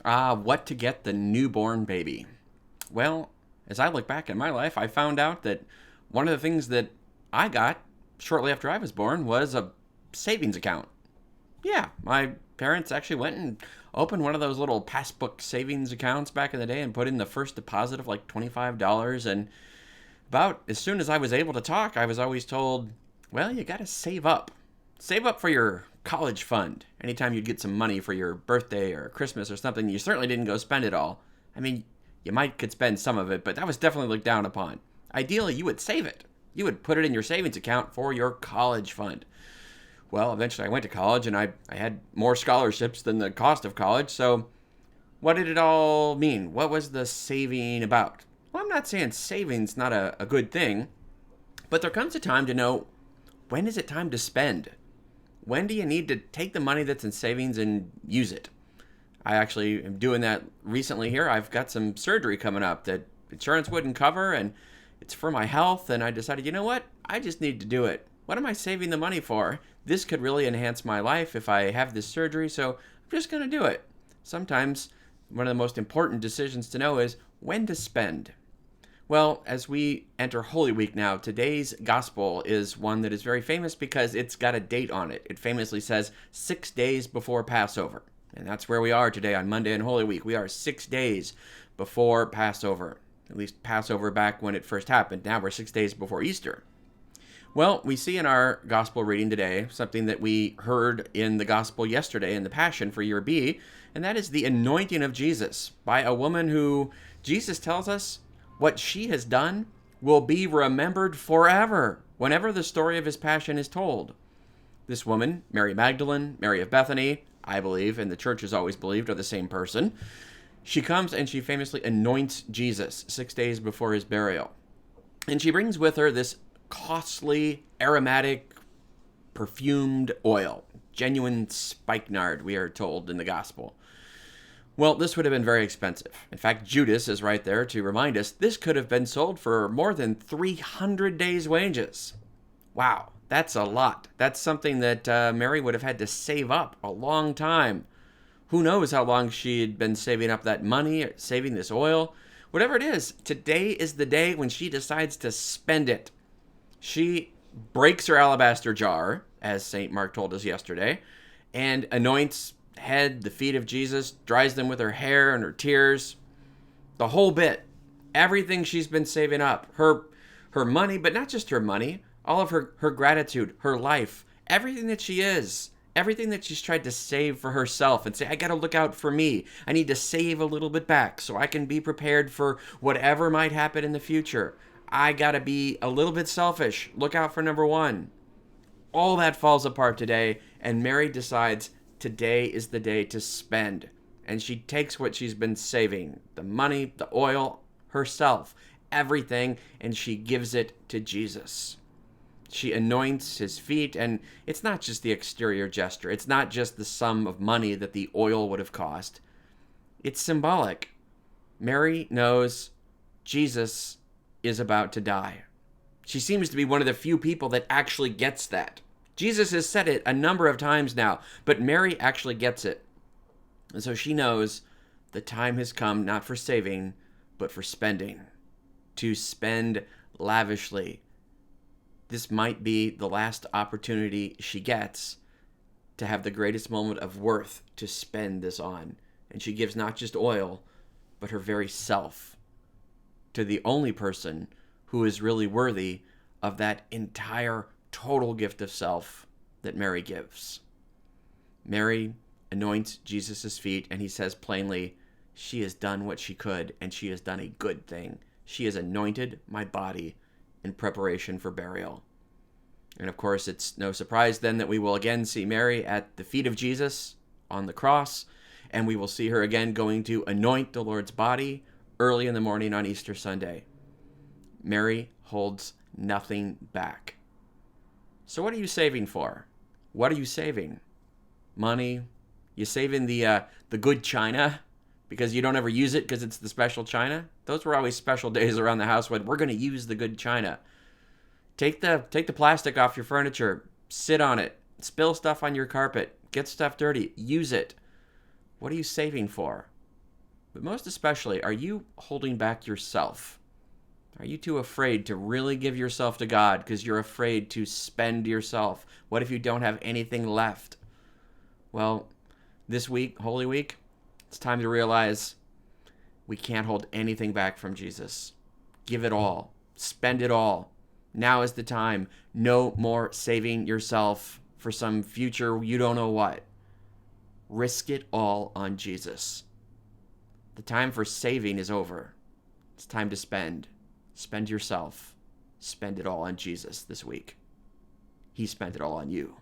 What to get the newborn baby? Well, as I look back at my life, I found out that one of the things that I got shortly after I was born was a savings account. Yeah, my parents actually went and opened one of those little passbook savings accounts back in the day and put in the first deposit of like $25. And about as soon as I was able to talk, I was always told, well, you got to save up. Save up for your college fund. Anytime you'd get some money for your birthday or Christmas or something, you certainly didn't go spend it all. I mean, you might could spend some of it, but that was definitely looked down upon. Ideally, you would save it. You would put it in your savings account for your college fund. Well, eventually I went to college and I had more scholarships than the cost of college. So what did it all mean? What was the saving about? Well, I'm not saying saving's not a good thing, but there comes a time to know, when is it time to spend? When do you need to take the money that's in savings and use it? I actually am doing that recently here. I've got some surgery coming up that insurance wouldn't cover, and it's for my health, and I decided, you know what? I just need to do it. What am I saving the money for? This could really enhance my life if I have this surgery, so I'm just going to do it. Sometimes one of the most important decisions to know is when to spend. Well, as we enter Holy Week now, today's gospel is one that is very famous because it's got a date on it. It famously says 6 days before Passover. And that's where we are today on Monday and Holy Week. We are 6 days before Passover. At least Passover back when it first happened. Now we're 6 days before Easter. Well, we see in our gospel reading today something that we heard in the gospel yesterday in the Passion for year B, and that is the anointing of Jesus by a woman who Jesus tells us what she has done will be remembered forever whenever the story of his passion is told. This woman, Mary Magdalene, Mary of Bethany, I believe, and the church has always believed, are the same person. She comes and she famously anoints Jesus 6 days before his burial. And she brings with her this costly, aromatic, perfumed oil. Genuine spikenard, we are told in the gospel. Well, this would have been very expensive. In fact, Judas is right there to remind us this could have been sold for more than 300 days' wages. Wow, that's a lot. That's something that Mary would have had to save up a long time. Who knows how long she had been saving up that money, or saving this oil. Whatever it is, today is the day when she decides to spend it. She breaks her alabaster jar, as St. Mark told us yesterday, and anoints the head, the feet of Jesus, dries them with her hair and her tears. The whole bit. Everything she's been saving up. Her money, but not just her money. All of her gratitude, her life, everything that she is. Everything that she's tried to save for herself and say, I got to look out for me. I need to save a little bit back so I can be prepared for whatever might happen in the future. I got to be a little bit selfish. Look out for number one. All that falls apart today, and Mary decides today is the day to spend. And she takes what she's been saving, the money, the oil, herself, everything, and she gives it to Jesus. She anoints his feet, and it's not just the exterior gesture. It's not just the sum of money that the oil would have cost. It's symbolic. Mary knows Jesus is about to die. She seems to be one of the few people that actually gets that. Jesus has said it a number of times now, but Mary actually gets it. And so she knows the time has come not for saving, but for spending. To spend lavishly. This might be the last opportunity she gets to have the greatest moment of worth to spend this on. And she gives not just oil, but her very self to the only person who is really worthy of that entire total gift of self that Mary gives. Mary anoints Jesus' feet, and he says plainly, she has done what she could, and she has done a good thing. She has anointed my body in preparation for burial. And of course, it's no surprise then that we will again see Mary at the feet of Jesus on the cross, and we will see her again going to anoint the Lord's body early in the morning on Easter Sunday. Mary holds nothing back. So what are you saving for? What are you saving? Money? You saving the good china because you don't ever use it because it's the special china? Those were always special days around the house when we're going to use the good china. Take the plastic off your furniture. Sit on it. Spill stuff on your carpet. Get stuff dirty. Use it. What are you saving for? But most especially, are you holding back yourself? Are you too afraid to really give yourself to God because you're afraid to spend yourself? What if you don't have anything left? Well, this week, Holy Week, it's time to realize we can't hold anything back from Jesus. Give it all. Spend it all. Now is the time. No more saving yourself for some future you don't know what. Risk it all on Jesus. The time for saving is over. It's time to spend. Spend yourself. Spend it all on Jesus this week. He spent it all on you.